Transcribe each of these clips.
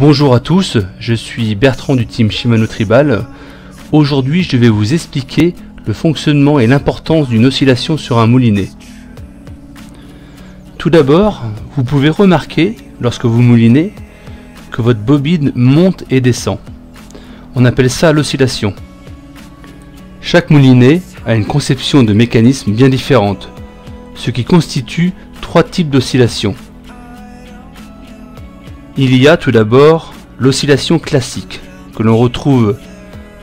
Bonjour à tous, je suis Bertrand du team Shimano Tribal. Aujourd'hui, je vais vous expliquer le fonctionnement et l'importance d'une oscillation sur un moulinet. Tout d'abord, vous pouvez remarquer, lorsque vous moulinez, que votre bobine monte et descend. On appelle ça l'oscillation. Chaque moulinet a une conception de mécanisme bien différente, ce qui constitue trois types d'oscillation. Il y a tout d'abord l'oscillation classique, que l'on retrouve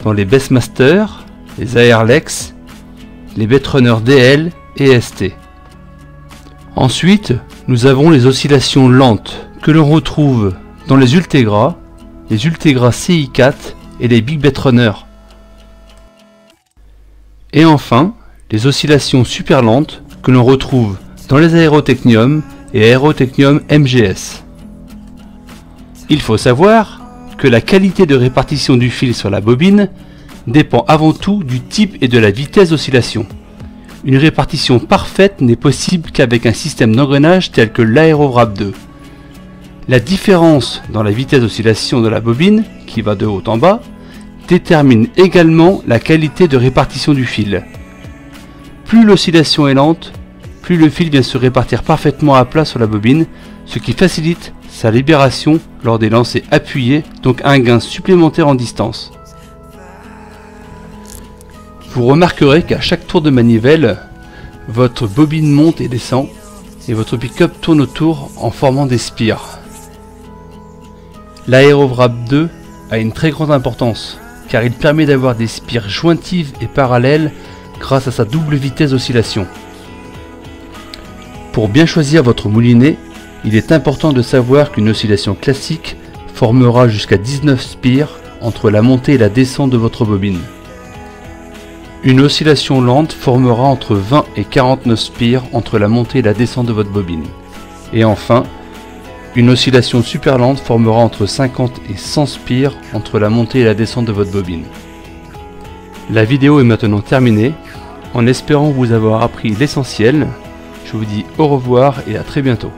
dans les Bassmaster, les Airlex, les Betrunner DL et ST. Ensuite, nous avons les oscillations lentes, que l'on retrouve dans les Ultegra CI4 et les Big Betrunner. Et enfin, les oscillations super lentes, que l'on retrouve dans les Aerotechnium et Aerotechnium MGS. Il faut savoir que la qualité de répartition du fil sur la bobine dépend avant tout du type et de la vitesse d'oscillation. Une répartition parfaite n'est possible qu'avec un système d'engrenage tel que l'Aerowrap 2. La différence dans la vitesse d'oscillation de la bobine, qui va de haut en bas, détermine également la qualité de répartition du fil. Plus l'oscillation est lente, plus le fil vient se répartir parfaitement à plat sur la bobine, ce qui facilite sa libération lors des lancers appuyés, donc un gain supplémentaire en distance. Vous remarquerez qu'à chaque tour de manivelle, votre bobine monte et descend, et votre pick-up tourne autour en formant des spires. L'Aerowrap 2 a une très grande importance, car il permet d'avoir des spires jointives et parallèles grâce à sa double vitesse d'oscillation. Pour bien choisir votre moulinet, il est important de savoir qu'une oscillation classique formera jusqu'à 19 spires entre la montée et la descente de votre bobine. Une oscillation lente formera entre 20 et 49 spires entre la montée et la descente de votre bobine. Et enfin, une oscillation super lente formera entre 50 et 100 spires entre la montée et la descente de votre bobine. La vidéo est maintenant terminée. En espérant vous avoir appris l'essentiel, je vous dis au revoir et à très bientôt.